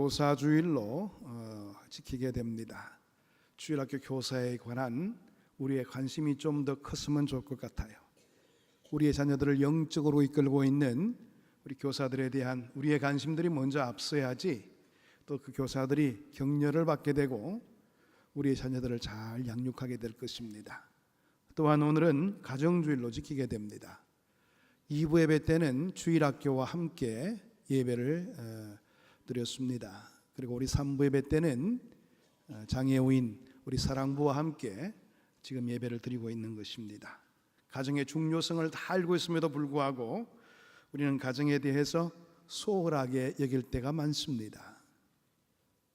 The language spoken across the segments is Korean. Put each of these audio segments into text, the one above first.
교사주일로 지키게 됩니다. 주일학교 교사에 관한 우리의 관심이 좀 더 컸으면 좋을 것 같아요. 우리의 자녀들을 영적으로 이끌고 있는 우리 교사들에 대한 우리의 관심들이 먼저 앞서야지 또 그 교사들이 격려를 받게 되고 우리의 자녀들을 잘 양육하게 될 것입니다. 또한 오늘은 가정주일로 지키게 됩니다. 2부 예배 때는 주일학교와 함께 예배를 드렸습니다. 그리고 우리 3부 예배 때는 장애우인 우리 사랑부와 함께 지금 예배를 드리고 있는 것입니다. 가정의 중요성을 다 알고 있음에도 불구하고 우리는 가정에 대해서 소홀하게 여길 때가 많습니다.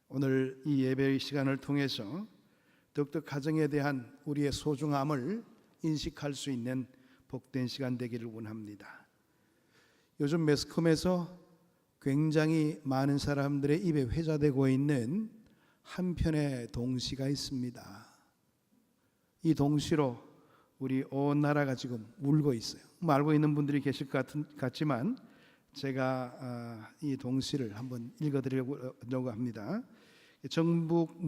오늘 이 예배의 시간을 통해서 더욱더 가정에 대한 우리의 소중함을 인식할 수 있는 복된 시간 되기를 원합니다. 요즘 매스컴에서 굉장히 많은 사람들의 입에 회자되고 있는 한 편의 동시가 있습니다. 이 동시로 우리 온 나라가 지금 울고 있어요. 알고 있는 분들이 계실 것 같지만 제가 이 동시를 한번 읽어드리려고 합니다. 전북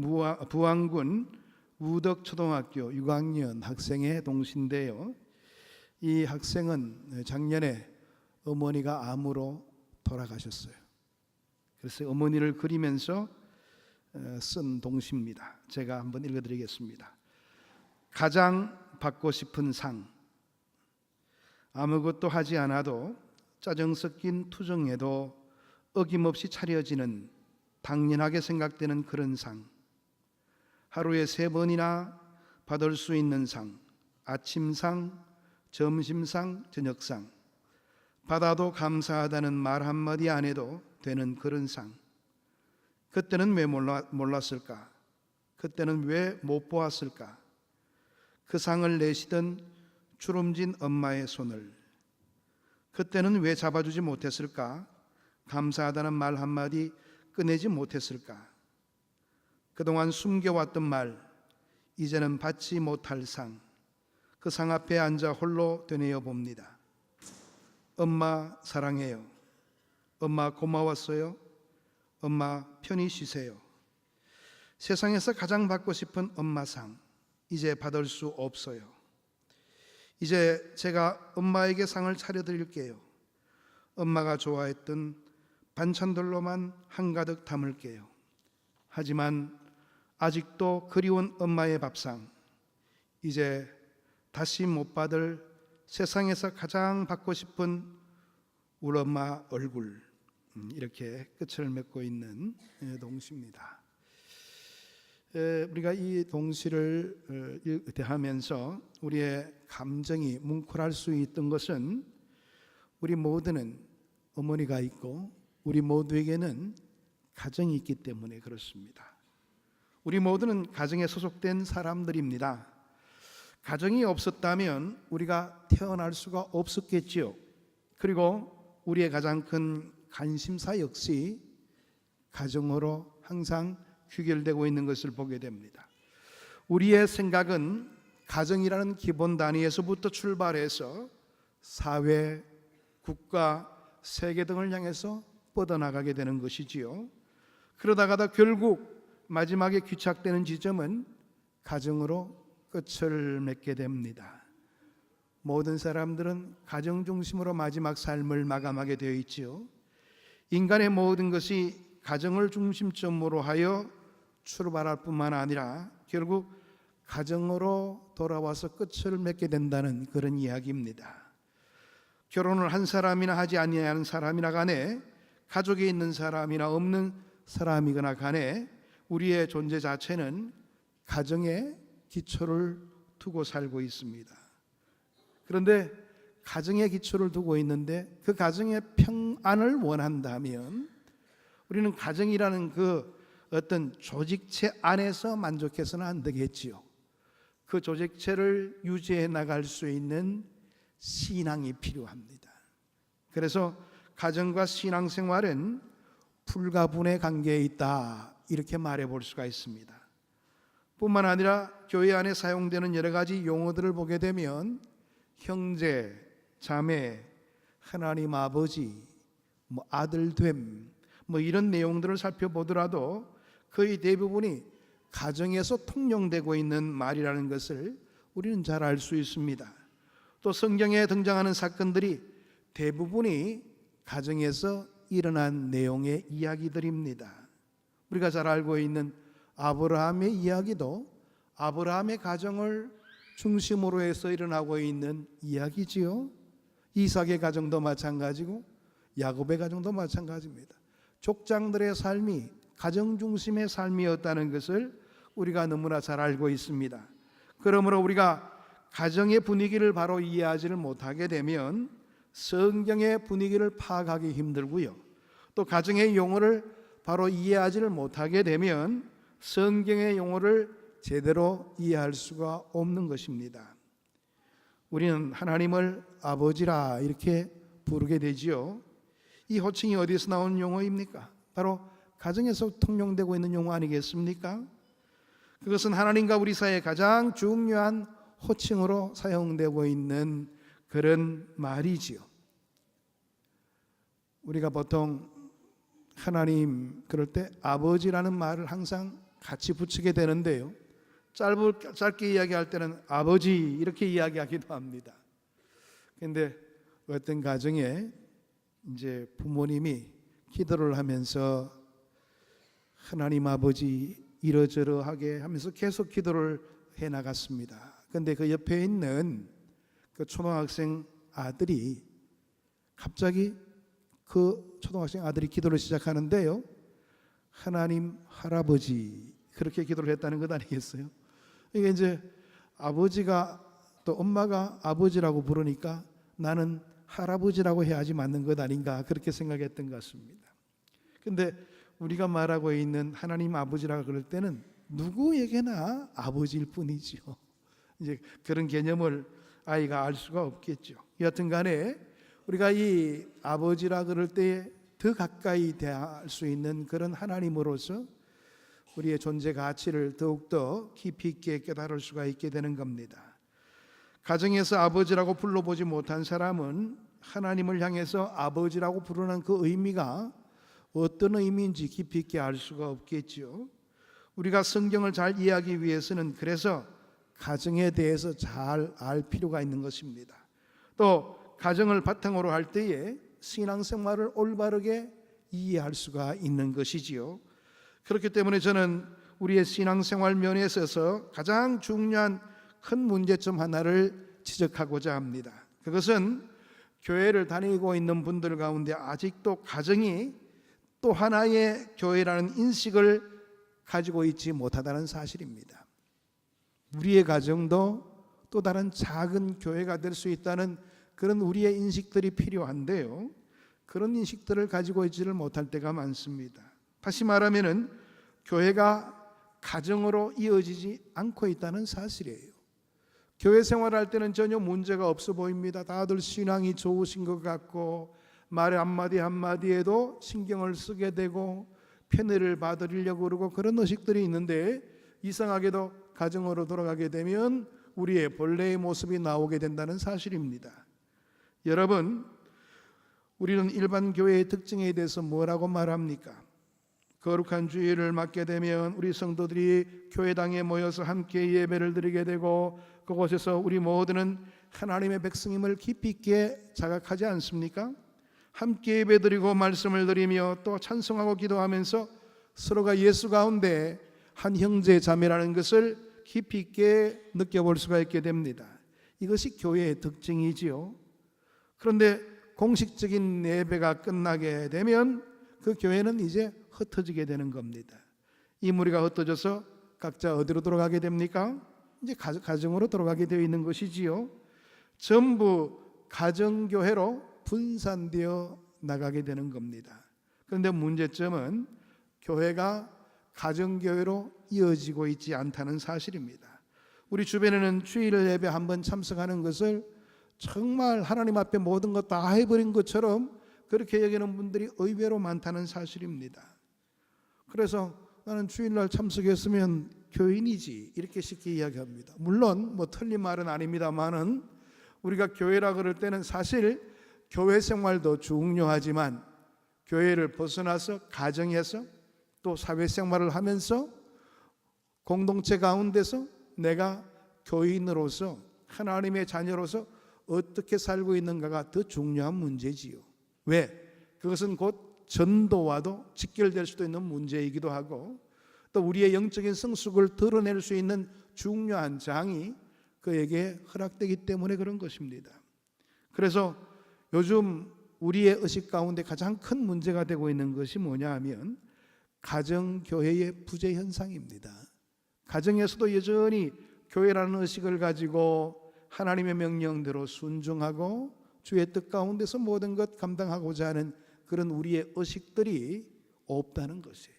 부안군 우덕초등학교 6학년 학생의 동시인데요. 이 학생은 작년에 어머니가 암으로 돌아가셨어요. 그래서 어머니를 그리면서 쓴 동시입니다. 제가 한번 읽어드리겠습니다. 가장 받고 싶은 상. 아무것도 하지 않아도 짜증 섞인 투정에도 어김없이 차려지는 당연하게 생각되는 그런 상. 하루에 3번이나 받을 수 있는 상. 아침상, 점심상, 저녁상. 받아도 감사하다는 말 한마디 안 해도 되는 그런 상. 그때는 왜 몰랐을까? 그때는 왜 못 보았을까? 그 상을 내시던 주름진 엄마의 손을 그때는 왜 잡아주지 못했을까? 감사하다는 말 한마디 꺼내지 못했을까? 그동안 숨겨왔던 말, 이제는 받지 못할 상, 그 상 앞에 앉아 홀로 되뇌어 봅니다. 엄마 사랑해요. 엄마 고마웠어요. 엄마 편히 쉬세요. 세상에서 가장 받고 싶은 엄마상, 이제 받을 수 없어요. 이제 제가 엄마에게 상을 차려드릴게요. 엄마가 좋아했던 반찬들로만 한가득 담을게요. 하지만 아직도 그리운 엄마의 밥상, 이제 다시 못 받을 세상에서 가장 받고 싶은 우리 엄마 얼굴, 이렇게 끝을 맺고 있는 동시입니다. 우리가 이 동시를 대하면서 우리의 감정이 뭉클할 수 있던 것은 우리 모두는 어머니가 있고 우리 모두에게는 가정이 있기 때문에 그렇습니다. 우리 모두는 가정에 소속된 사람들입니다. 가정이 없었다면 우리가 태어날 수가 없었겠지요. 그리고 우리의 가장 큰 관심사 역시 가정으로 항상 귀결되고 있는 것을 보게 됩니다. 우리의 생각은 가정이라는 기본 단위에서부터 출발해서 사회, 국가, 세계 등을 향해서 뻗어나가게 되는 것이지요. 그러다가도 결국 마지막에 귀착되는 지점은 가정으로 끝을 맺게 됩니다. 모든 사람들은 가정 중심으로 마지막 삶을 마감하게 되어 있지요. 인간의 모든 것이 가정을 중심점으로 하여 출발할 뿐만 아니라 결국 가정으로 돌아와서 끝을 맺게 된다는 그런 이야기입니다. 결혼을 한 사람이나 하지 아니하는 사람이나 간에 가족에 있는 사람이나 없는 사람이거나 간에 우리의 존재 자체는 가정에 기초를 두고 살고 있습니다. 그런데 가정에 기초를 두고 있는데 그 가정의 평안을 원한다면 우리는 가정이라는 그 어떤 조직체 안에서 만족해서는 안 되겠지요. 그 조직체를 유지해 나갈 수 있는 신앙이 필요합니다. 그래서 가정과 신앙생활은 불가분의 관계에 있다, 이렇게 말해 볼 수가 있습니다. 뿐만 아니라 교회 안에 사용되는 여러 가지 용어들을 보게 되면 형제, 자매, 하나님 아버지, 아들됨, 뭐 이런 내용들을 살펴보더라도 거의 대부분이 가정에서 통용되고 있는 말이라는 것을 우리는 잘 알 수 있습니다. 또 성경에 등장하는 사건들이 대부분이 가정에서 일어난 내용의 이야기들입니다. 우리가 잘 알고 있는 아브라함의 이야기도 아브라함의 가정을 중심으로 해서 일어나고 있는 이야기지요. 이삭의 가정도 마찬가지고 야곱의 가정도 마찬가지입니다. 족장들의 삶이 가정 중심의 삶이었다는 것을 우리가 너무나 잘 알고 있습니다. 그러므로 우리가 가정의 분위기를 바로 이해하지를 못하게 되면 성경의 분위기를 파악하기 힘들고요. 또 가정의 용어를 바로 이해하지를 못하게 되면 성경의 용어를 제대로 이해할 수가 없는 것입니다. 우리는 하나님을 아버지라 이렇게 부르게 되지요. 이 호칭이 어디서 나온 용어입니까? 바로 가정에서 통용되고 있는 용어 아니겠습니까? 그것은 하나님과 우리 사이에 가장 중요한 호칭으로 사용되고 있는 그런 말이지요. 우리가 보통 하나님 그럴 때 아버지라는 말을 항상 같이 붙이게 되는데요. 짧게 이야기할 때는 아버지 이렇게 이야기하기도 합니다. 그런데 어떤 가정에 이제 부모님이 기도를 하면서 하나님 아버지 이러저러하게 하면서 계속 기도를 해 나갔습니다. 그런데 그 옆에 있는 그 초등학생 아들이 갑자기 그 초등학생 아들이 기도를 시작하는데요. 하나님 할아버지 그렇게 기도를 했다는 것 아니겠어요? 이게 이제 아버지가 또 엄마가 아버지라고 부르니까 나는 할아버지라고 해야지 맞는 것 아닌가 그렇게 생각했던 것 같습니다. 그런데 우리가 말하고 있는 하나님 아버지라고 그럴 때는 누구에게나 아버지일 뿐이죠. 이제 그런 개념을 아이가 알 수가 없겠죠. 여하튼 간에 우리가 이 아버지라 그럴 때 더 가까이 대할 수 있는 그런 하나님으로서 우리의 존재 가치를 더욱더 깊이 있게 깨달을 수가 있게 되는 겁니다. 가정에서 아버지라고 불러보지 못한 사람은 하나님을 향해서 아버지라고 부르는 그 의미가 어떤 의미인지 깊이 있게 알 수가 없겠죠. 우리가 성경을 잘 이해하기 위해서는 그래서 가정에 대해서 잘 알 필요가 있는 것입니다. 또 가정을 바탕으로 할 때에 신앙생활을 올바르게 이해할 수가 있는 것이지요. 그렇기 때문에 저는 우리의 신앙생활 면에 있어서 가장 중요한 큰 문제점 하나를 지적하고자 합니다. 그것은 교회를 다니고 있는 분들 가운데 아직도 가정이 또 하나의 교회라는 인식을 가지고 있지 못하다는 사실입니다. 우리의 가정도 또 다른 작은 교회가 될 수 있다는 그런 우리의 인식들이 필요한데요. 그런 인식들을 가지고 있지를 못할 때가 많습니다. 다시 말하면은 교회가 가정으로 이어지지 않고 있다는 사실이에요. 교회 생활할 때는 전혀 문제가 없어 보입니다. 다들 신앙이 좋으신 것 같고 말 한마디 한마디에도 신경을 쓰게 되고 편애를 받으려고 그러고 그런 의식들이 있는데 이상하게도 가정으로 돌아가게 되면 우리의 본래의 모습이 나오게 된다는 사실입니다. 여러분, 우리는 일반 교회의 특징에 대해서 뭐라고 말합니까? 거룩한 주일을 맞게 되면 우리 성도들이 교회당에 모여서 함께 예배를 드리게 되고 그곳에서 우리 모두는 하나님의 백성임을 깊이 있게 자각하지 않습니까? 함께 예배드리고 말씀을 드리며 또 찬송하고 기도하면서 서로가 예수 가운데 한 형제 자매라는 것을 깊이 있게 느껴볼 수가 있게 됩니다. 이것이 교회의 특징이지요. 그런데 공식적인 예배가 끝나게 되면 그 교회는 이제 흩어지게 되는 겁니다. 이 무리가 흩어져서 각자 어디로 돌아가게 됩니까? 이제 가정으로 돌아가게 되어 있는 것이지요. 전부 가정교회로 분산되어 나가게 되는 겁니다. 그런데 문제점은 교회가 가정교회로 이어지고 있지 않다는 사실입니다. 우리 주변에는 주일 예배 한번 참석하는 것을 정말 하나님 앞에 모든 것 다 해버린 것처럼 그렇게 여기는 분들이 의외로 많다는 사실입니다. 그래서 나는 주일날 참석했으면 교인이지 이렇게 쉽게 이야기합니다. 물론 뭐 틀린 말은 아닙니다만은 우리가 교회라 그럴 때는 사실 교회 생활도 중요하지만 교회를 벗어나서 가정에서 또 사회생활을 하면서 공동체 가운데서 내가 교인으로서 하나님의 자녀로서 어떻게 살고 있는가가 더 중요한 문제지요. 왜? 그것은 곧 전도와도 직결될 수도 있는 문제이기도 하고 또 우리의 영적인 성숙을 드러낼 수 있는 중요한 장이 그에게 허락되기 때문에 그런 것입니다. 그래서 요즘 우리의 의식 가운데 가장 큰 문제가 되고 있는 것이 뭐냐 하면 가정교회의 부재 현상입니다. 가정에서도 여전히 교회라는 의식을 가지고 하나님의 명령대로 순종하고 주의 뜻 가운데서 모든 것 감당하고자 하는 그런 우리의 의식들이 없다는 것이에요.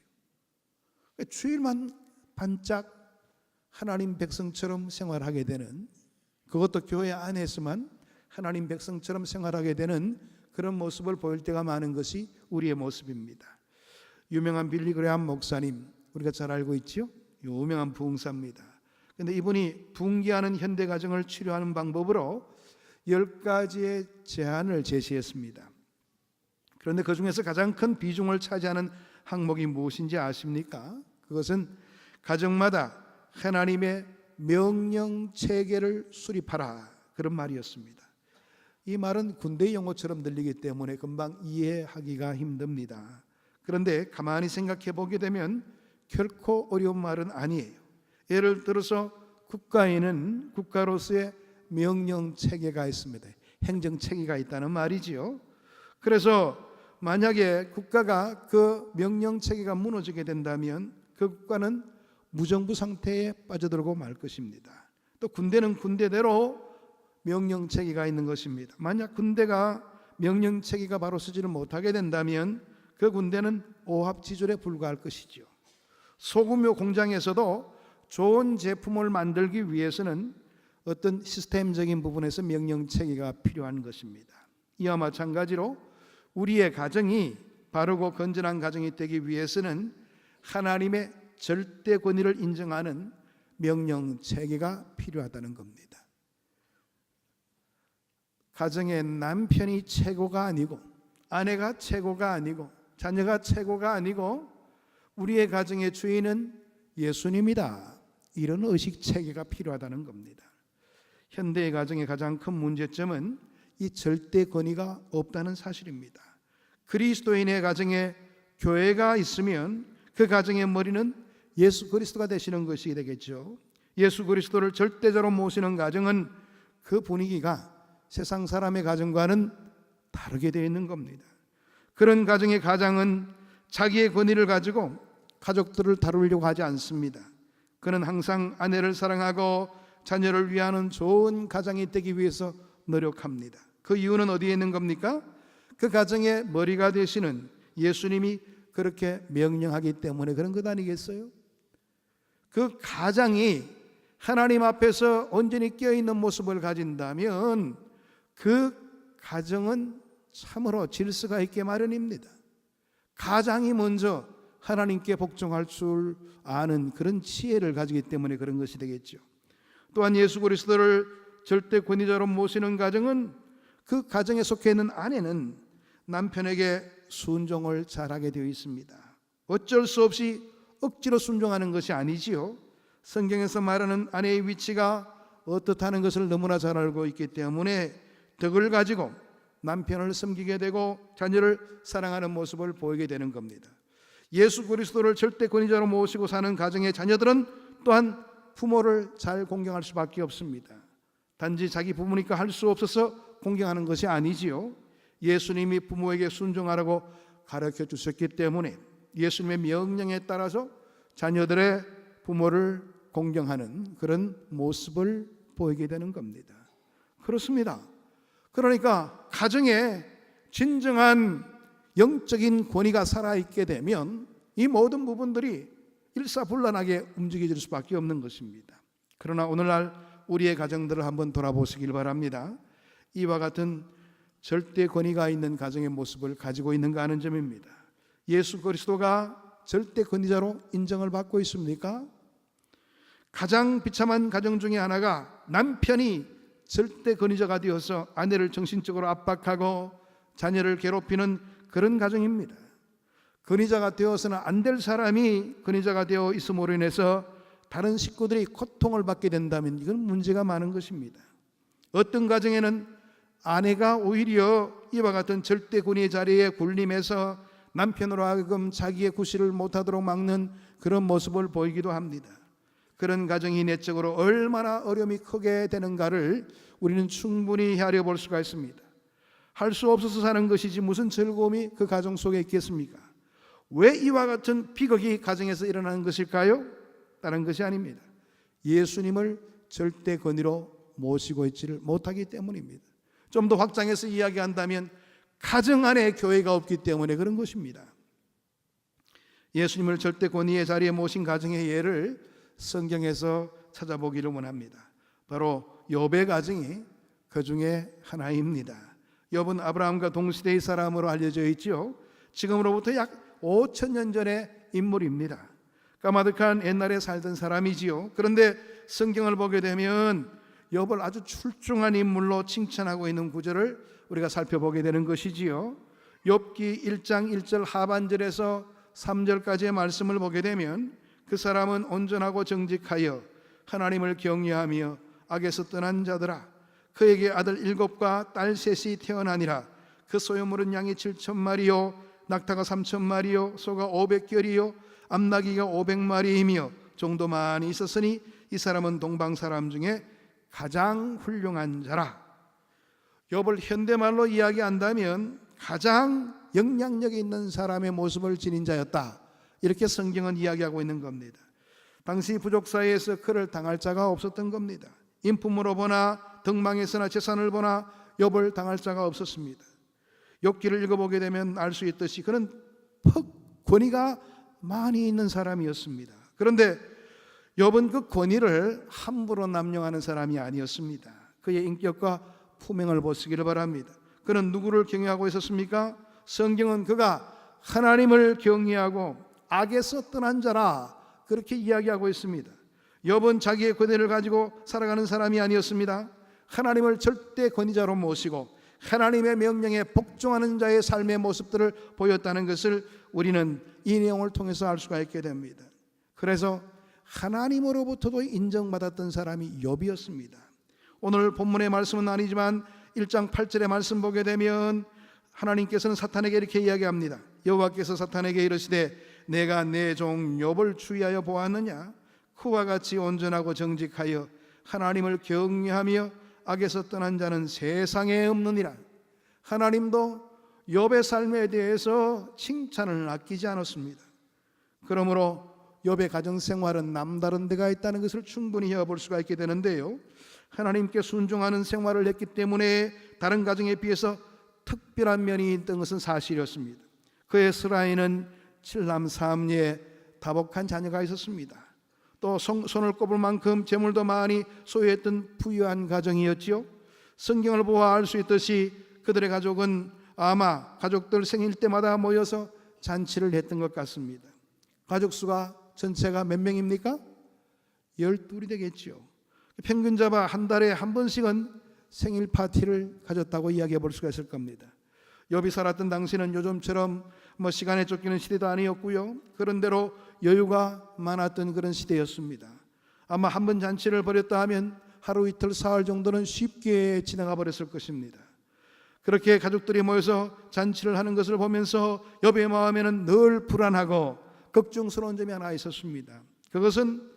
주일만 반짝 하나님 백성처럼 생활하게 되는, 그것도 교회 안에서만 하나님 백성처럼 생활하게 되는 그런 모습을 보일 때가 많은 것이 우리의 모습입니다. 유명한 빌리 그레함 목사님, 우리가 잘 알고 있죠? 유명한 부흥사입니다. 그런데 이분이 붕괴하는 현대 가정을 치료하는 방법으로 10가지의 제안을 제시했습니다. 그런데 그 중에서 가장 큰 비중을 차지하는 항목이 무엇인지 아십니까? 그것은 가정마다 하나님의 명령 체계를 수립하라, 그런 말이었습니다. 이 말은 군대 용어처럼 들리기 때문에 금방 이해하기가 힘듭니다. 그런데 가만히 생각해 보게 되면 결코 어려운 말은 아니에요. 예를 들어서 국가에는 국가로서의 명령 체계가 있습니다. 행정 체계가 있다는 말이지요. 그래서 만약에 국가가 그 명령 체계가 무너지게 된다면 그 국가는 무정부 상태에 빠져들고 말 것입니다. 또 군대는 군대대로 명령 체계가 있는 것입니다. 만약 군대가 명령 체계가 바로 서지를 못하게 된다면 그 군대는 오합지졸에 불과할 것이죠. 소규모 공장에서도 좋은 제품을 만들기 위해서는 어떤 시스템적인 부분에서 명령 체계가 필요한 것입니다. 이와 마찬가지로 우리의 가정이 바르고 건전한 가정이 되기 위해서는 하나님의 절대 권위를 인정하는 명령 체계가 필요하다는 겁니다. 가정의 남편이 최고가 아니고 아내가 최고가 아니고 자녀가 최고가 아니고 우리의 가정의 주인은 예수님이다, 이런 의식 체계가 필요하다는 겁니다. 현대의 가정의 가장 큰 문제점은 이 절대 권위가 없다는 사실입니다. 그리스도인의 가정에 교회가 있으면 그 가정의 머리는 예수 그리스도가 되시는 것이 되겠죠. 예수 그리스도를 절대적으로 모시는 가정은 그 분위기가 세상 사람의 가정과는 다르게 되어 있는 겁니다. 그런 가정의 가장은 자기의 권위를 가지고 가족들을 다루려고 하지 않습니다. 그는 항상 아내를 사랑하고 자녀를 위하는 좋은 가장이 되기 위해서 노력합니다. 그 이유는 어디에 있는 겁니까? 그 가정의 머리가 되시는 예수님이 그렇게 명령하기 때문에 그런 것 아니겠어요? 그 가장이 하나님 앞에서 온전히 깨어있는 모습을 가진다면 그 가정은 참으로 질서가 있게 마련입니다. 가장이 먼저 하나님께 복종할 줄 아는 그런 지혜를 가지기 때문에 그런 것이 되겠죠. 또한 예수 그리스도를 절대 권위자로 모시는 가정은 그 가정에 속해 있는 아내는 남편에게 순종을 잘하게 되어 있습니다. 어쩔 수 없이 억지로 순종하는 것이 아니지요. 성경에서 말하는 아내의 위치가 어떻다는 것을 너무나 잘 알고 있기 때문에 덕을 가지고 남편을 섬기게 되고 자녀를 사랑하는 모습을 보이게 되는 겁니다. 예수 그리스도를 절대 권위자로 모시고 사는 가정의 자녀들은 또한 부모를 잘 공경할 수밖에 없습니다. 단지 자기 부모니까 할 수 없어서 공경하는 것이 아니지요. 예수님이 부모에게 순종하라고 가르쳐 주셨기 때문에 예수님의 명령에 따라서 자녀들의 부모를 공경하는 그런 모습을 보이게 되는 겁니다. 그렇습니다. 그러니까 가정에 진정한 영적인 권위가 살아있게 되면 이 모든 부분들이 일사불란하게 움직여질 수밖에 없는 것입니다. 그러나 오늘날 우리의 가정들을 한번 돌아보시길 바랍니다. 이와 같은 절대 권위가 있는 가정의 모습을 가지고 있는가 하는 점입니다. 예수 그리스도가 절대 권위자로 인정을 받고 있습니까? 가장 비참한 가정 중에 하나가 남편이 절대 권위자가 되어서 아내를 정신적으로 압박하고 자녀를 괴롭히는 그런 가정입니다. 근위자가 되어서는 안 될 사람이 근위자가 되어 있음으로 인해서 다른 식구들이 고통을 받게 된다면 이건 문제가 많은 것입니다. 어떤 가정에는 아내가 오히려 이와 같은 절대 권위의 자리에 군림해서 남편으로 하여금 자기의 구실을 못하도록 막는 그런 모습을 보이기도 합니다. 그런 가정이 내적으로 얼마나 어려움이 크게 되는가를 우리는 충분히 헤아려 볼 수가 있습니다. 할 수 없어서 사는 것이지 무슨 즐거움이 그 가정 속에 있겠습니까? 왜 이와 같은 비극이 가정에서 일어나는 것일까요? 다른 것이 아닙니다. 예수님을 절대 권위로 모시고 있지를 못하기 때문입니다. 좀 더 확장해서 이야기한다면 가정 안에 교회가 없기 때문에 그런 것입니다. 예수님을 절대 권위의 자리에 모신 가정의 예를 성경에서 찾아보기를 원합니다. 바로 욥의 가정이 그 중에 하나입니다. 욥은 아브라함과 동시대의 사람으로 알려져 있지요. 지금으로부터 약 5,000년 전의 인물입니다. 까마득한 옛날에 살던 사람이지요. 그런데 성경을 보게 되면 욥을 아주 출중한 인물로 칭찬하고 있는 구절을 우리가 살펴보게 되는 것이지요. 욥기 1장 1절 하반절에서 3절까지의 말씀을 보게 되면 그 사람은 온전하고 정직하여 하나님을 경외하며 악에서 떠난 자들아, 그에게 아들 7과 딸 3이 태어나니라. 그 소유물은 양이 7,000마리요 낙타가 3,000마리요 소가 500결이요 암나귀가 500마리이며 정도 많이 있었으니 이 사람은 동방 사람 중에 가장 훌륭한 자라. 욥을 현대말로 이야기한다면 가장 영향력이 있는 사람의 모습을 지닌 자였다. 이렇게 성경은 이야기하고 있는 겁니다. 당시 부족 사이에서 그를 당할 자가 없었던 겁니다. 인품으로 보나 덕망에서나 재산을 보나 욥을 당할 자가 없었습니다. 욥기를 읽어보게 되면 알 수 있듯이 그는 권위가 많이 있는 사람이었습니다. 그런데 욥은 그 권위를 함부로 남용하는 사람이 아니었습니다. 그의 인격과 품행을 보시기를 바랍니다. 그는 누구를 경외하고 있었습니까? 성경은 그가 하나님을 경외하고 악에서 떠난 자라 그렇게 이야기하고 있습니다. 욥은 자기의 권위를 가지고 살아가는 사람이 아니었습니다. 하나님을 절대 권위자로 모시고 하나님의 명령에 복종하는 자의 삶의 모습들을 보였다는 것을 우리는 이 내용을 통해서 알 수가 있게 됩니다. 그래서 하나님으로부터도 인정받았던 사람이 욥이었습니다. 오늘 본문의 말씀은 아니지만 1장 8절의 말씀 보게 되면 하나님께서는 사탄에게 이렇게 이야기합니다. 여호와께서 사탄에게 이르시되 내가 내 종 욥을 주의하여 보았느냐? 그와 같이 온전하고 정직하여 하나님을 경외하며 악에서 떠난 자는 세상에 없느니라. 하나님도 욥의 삶에 대해서 칭찬을 아끼지 않았습니다. 그러므로 욥의 가정생활은 남다른 데가 있다는 것을 충분히 헤아볼 수가 있게 되는데요, 하나님께 순종하는 생활을 했기 때문에 다른 가정에 비해서 특별한 면이 있던 것은 사실이었습니다. 그의 스라에는 7남 3녀의 다복한 자녀가 있었습니다. 또 손을 꼽을 만큼 재물도 많이 소유했던 부유한 가정이었지요. 성경을 보아 알 수 있듯이 그들의 가족은 아마 가족들 생일 때마다 모여서 잔치를 했던 것 같습니다. 가족 수가 전체가 몇 명입니까? 12이 되겠지요. 평균 잡아 한 달에 한 번씩은 생일 파티를 가졌다고 이야기해 볼 수가 있을 겁니다. 욥이 살았던 당시는 요즘처럼 시간에 쫓기는 시대도 아니었고요, 그런대로 여유가 많았던 그런 시대였습니다. 아마 한 번 잔치를 벌였다 하면 하루 이틀 사흘 정도는 쉽게 지나가 버렸을 것입니다. 그렇게 가족들이 모여서 잔치를 하는 것을 보면서 욥의 마음에는 늘 불안하고 걱정스러운 점이 하나 있었습니다. 그것은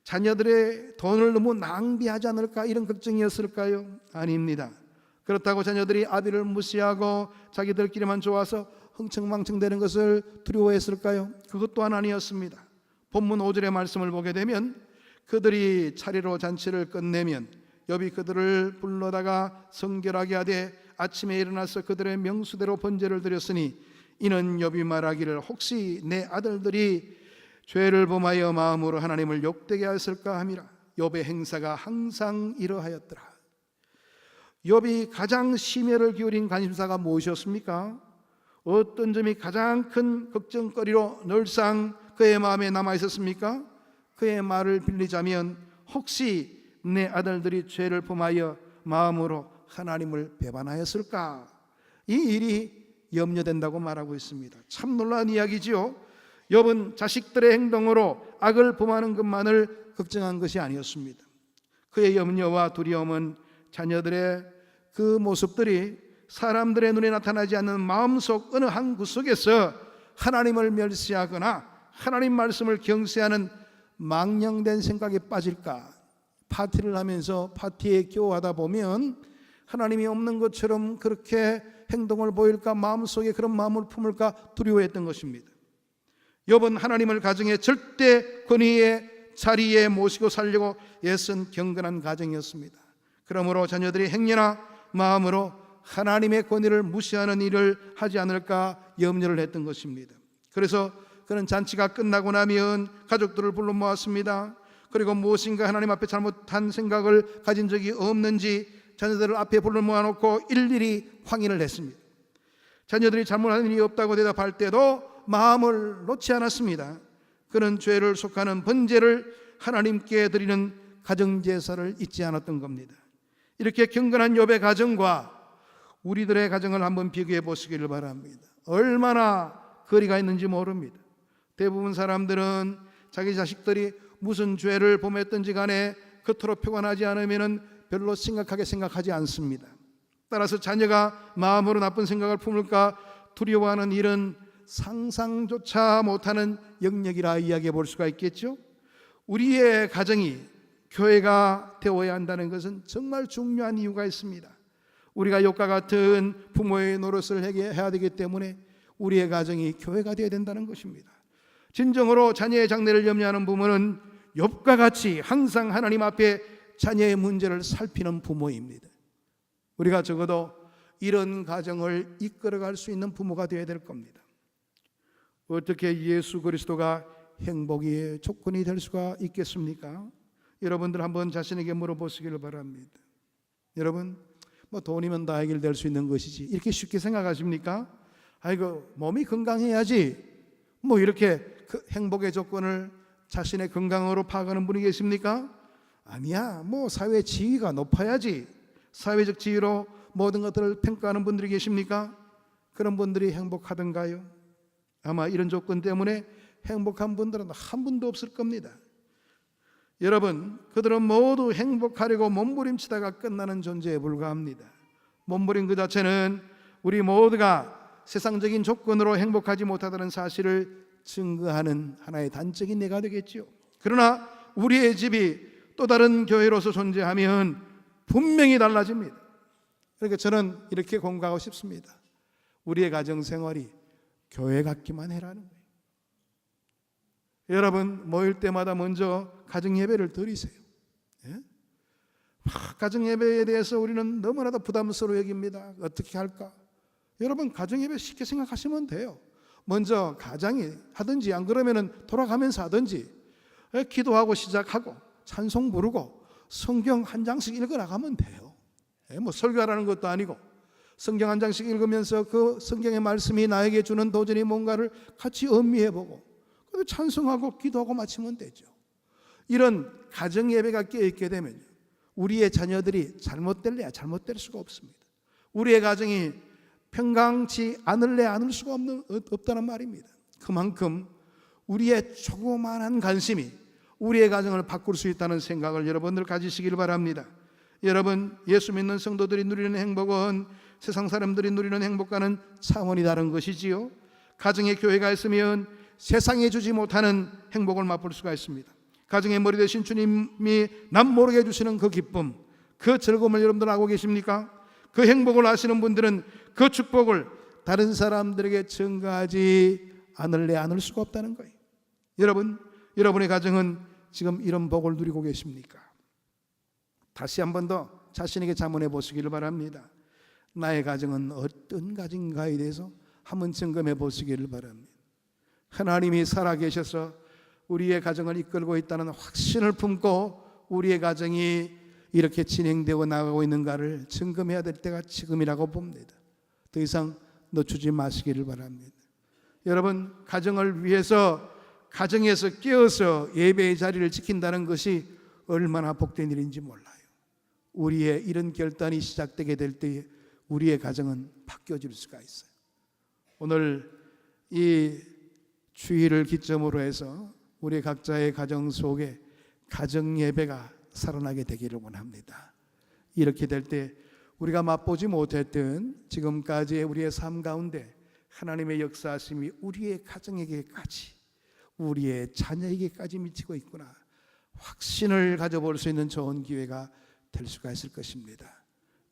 자녀들의 돈을 너무 낭비하지 않을까, 이런 걱정이었을까요? 아닙니다. 그렇다고 자녀들이 아비를 무시하고 자기들끼리만 좋아서 흥청망청되는 것을 두려워했을까요? 그것 또한 아니었습니다. 본문 5절의 말씀을 보게 되면 그들이 차례로 잔치를 끝내면 욥이 그들을 불러다가 성결하게 하되 아침에 일어나서 그들의 명수대로 번제를 드렸으니 이는 욥이 말하기를 혹시 내 아들들이 죄를 범하여 마음으로 하나님을 욕되게 하였을까 함이라. 욥의 행사가 항상 이러하였더라. 욥이 가장 심혈을 기울인 관심사가 무엇이었습니까? 어떤 점이 가장 큰 걱정거리로 늘상 그의 마음에 남아 있었습니까? 그의 말을 빌리자면 혹시 내 아들들이 죄를 범하여 마음으로 하나님을 배반하였을까? 이 일이 염려된다고 말하고 있습니다. 참 놀라운 이야기지요. 욥은 자식들의 행동으로 악을 범하는 것만을 걱정한 것이 아니었습니다. 그의 염려와 두려움은 자녀들의 그 모습들이 사람들의 눈에 나타나지 않는 마음속 어느 한 구석에서 하나님을 멸시하거나 하나님 말씀을 경세하는 망령된 생각에 빠질까. 파티를 하면서 파티에 기호하다 보면 하나님이 없는 것처럼 그렇게 행동을 보일까, 마음속에 그런 마음을 품을까 두려워했던 것입니다. 욥은 하나님을 가정의 절대 권위의 자리에 모시고 살려고 애쓴 경건한 가정이었습니다. 그러므로 자녀들이 행여나 마음으로 하나님의 권위를 무시하는 일을 하지 않을까 염려를 했던 것입니다. 그래서 그는 잔치가 끝나고 나면 가족들을 불러 모았습니다. 그리고 무엇인가 하나님 앞에 잘못한 생각을 가진 적이 없는지 자녀들을 앞에 불러 모아놓고 일일이 확인을 했습니다. 자녀들이 잘못한 일이 없다고 대답할 때도 마음을 놓지 않았습니다. 그는 죄를 속하는 번제를 하나님께 드리는 가정제사를 잊지 않았던 겁니다. 이렇게 경건한 욥의 가정과 우리들의 가정을 한번 비교해 보시기를 바랍니다. 얼마나 거리가 있는지 모릅니다. 대부분 사람들은 자기 자식들이 무슨 죄를 범했든지 간에 겉으로 표가 나지 않으면 별로 심각하게 생각하지 않습니다. 따라서 자녀가 마음으로 나쁜 생각을 품을까 두려워하는 일은 상상조차 못하는 영역이라 이야기해 볼 수가 있겠죠. 우리의 가정이 교회가 되어야 한다는 것은 정말 중요한 이유가 있습니다. 우리가 욥과 같은 부모의 노릇을 해야 되기 때문에 우리의 가정이 교회가 되어야 된다는 것입니다. 진정으로 자녀의 장래를 염려하는 부모는 욥과 같이 항상 하나님 앞에 자녀의 문제를 살피는 부모입니다. 우리가 적어도 이런 가정을 이끌어갈 수 있는 부모가 되어야 될 겁니다. 어떻게 예수 그리스도가 행복의 조건이 될 수가 있겠습니까? 여러분들 한번 자신에게 물어보시기를 바랍니다. 여러분, 돈이면 다 해결될 수 있는 것이지 이렇게 쉽게 생각하십니까? 아이고, 몸이 건강해야지 이렇게 그 행복의 조건을 자신의 건강으로 파악하는 분이 계십니까? 아니야, 사회 지위가 높아야지, 사회적 지위로 모든 것들을 평가하는 분들이 계십니까? 그런 분들이 행복하던가요? 아마 이런 조건 때문에 행복한 분들은 한 분도 없을 겁니다. 여러분, 그들은 모두 행복하려고 몸부림치다가 끝나는 존재에 불과합니다. 몸부림 그 자체는 우리 모두가 세상적인 조건으로 행복하지 못하다는 사실을 증거하는 하나의 단적인 예가 되겠죠. 그러나 우리의 집이 또 다른 교회로서 존재하면 분명히 달라집니다. 그러니까 저는 이렇게 공부하고 싶습니다. 우리의 가정생활이 교회 같기만 해라는 거예요. 여러분, 모일 때마다 먼저 가정예배를 드리세요. 예? 가정예배에 대해서 우리는 너무나도 부담스러워 여깁니다. 어떻게 할까? 여러분, 가정예배 쉽게 생각하시면 돼요. 먼저 가장이 하든지 안 그러면 돌아가면서 하든지 기도하고 시작하고 찬송 부르고 성경 한 장씩 읽어나가면 돼요. 설교하라는 것도 아니고 성경 한 장씩 읽으면서 그 성경의 말씀이 나에게 주는 도전이 뭔가를 같이 음미해보고 찬송하고 기도하고 마치면 되죠. 이런 가정예배가 깨어있게 되면 우리의 자녀들이 잘못될래야 잘못될 수가 없습니다. 우리의 가정이 평강치 않을 수가 없다는 말입니다. 그만큼 우리의 조그마한 관심이 우리의 가정을 바꿀 수 있다는 생각을 여러분들 가지시길 바랍니다. 여러분, 예수 믿는 성도들이 누리는 행복은 세상 사람들이 누리는 행복과는 차원이 다른 것이지요. 가정에 교회가 있으면 세상에 주지 못하는 행복을 맛볼 수가 있습니다. 가정의 머리 되신 주님이 남 모르게 해주시는 그 기쁨, 그 즐거움을 여러분들 알고 계십니까? 그 행복을 아시는 분들은 그 축복을 다른 사람들에게 증가하지 않을 수가 없다는 거예요. 여러분, 여러분의 가정은 지금 이런 복을 누리고 계십니까? 다시 한 번 더 자신에게 자문해 보시기를 바랍니다. 나의 가정은 어떤 가정인가에 대해서 한번 점검해 보시기를 바랍니다. 하나님이 살아계셔서 우리의 가정을 이끌고 있다는 확신을 품고 우리의 가정이 이렇게 진행되고 나가고 있는가를 점검해야 될 때가 지금이라고 봅니다. 더 이상 늦추지 마시기를 바랍니다. 여러분, 가정을 위해서 가정에서 깨어서 예배의 자리를 지킨다는 것이 얼마나 복된 일인지 몰라요. 우리의 이런 결단이 시작되게 될 때에 우리의 가정은 바뀌어질 수가 있어요. 오늘 이 주일을 기점으로 해서 우리 각자의 가정 속에 가정 예배가 살아나게 되기를 원합니다. 이렇게 될 때 우리가 맛보지 못했던 지금까지의 우리의 삶 가운데 하나님의 역사하심이 우리의 가정에게까지, 우리의 자녀에게까지 미치고 있구나, 확신을 가져볼 수 있는 좋은 기회가 될 수가 있을 것입니다.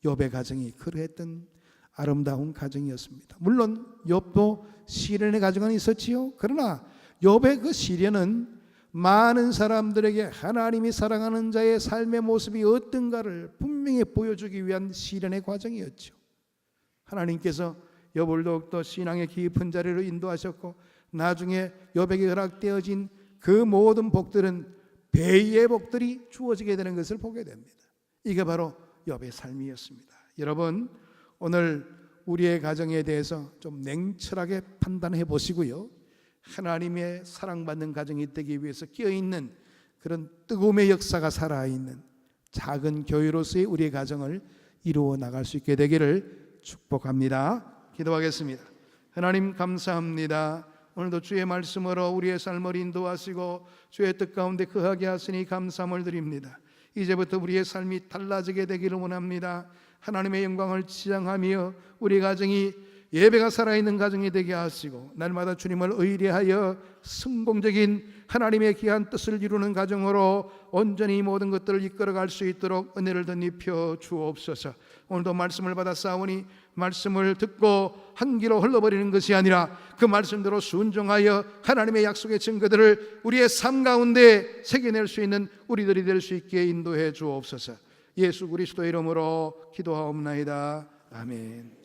욥의 가정이 그러했던 아름다운 가정이었습니다. 물론 욥도 시련의 가정은 있었지요. 그러나 욥의 그 시련은 많은 사람들에게 하나님이 사랑하는 자의 삶의 모습이 어떤가를 분명히 보여주기 위한 시련의 과정이었죠. 하나님께서 욥을 더욱더 신앙의 깊은 자리로 인도하셨고, 나중에 욥에게 허락되어진 그 모든 복들은 배의 복들이 주어지게 되는 것을 보게 됩니다. 이게 바로 욥의 삶이었습니다. 여러분, 오늘 우리의 가정에 대해서 좀 냉철하게 판단해 보시고요, 하나님의 사랑받는 가정이 되기 위해서 끼어있는 그런 뜨거움의 역사가 살아있는 작은 교회로서의 우리의 가정을 이루어 나갈 수 있게 되기를 축복합니다. 기도하겠습니다. 하나님 감사합니다. 오늘도 주의 말씀으로 우리의 삶을 인도하시고 주의 뜻 가운데 거하게 하시니 감사함을 드립니다. 이제부터 우리의 삶이 달라지게 되기를 원합니다. 하나님의 영광을 지향하며 우리 가정이 예배가 살아있는 가정이 되게 하시고, 날마다 주님을 의뢰하여 성공적인 하나님의 귀한 뜻을 이루는 가정으로 온전히 모든 것들을 이끌어갈 수 있도록 은혜를 덧입혀 주옵소서. 오늘도 말씀을 받아 싸우니 말씀을 듣고 한 길로 흘러버리는 것이 아니라 그 말씀대로 순종하여 하나님의 약속의 증거들을 우리의 삶 가운데 새겨낼 수 있는 우리들이 될 수 있게 인도해 주옵소서. 예수 그리스도 이름으로 기도하옵나이다. 아멘.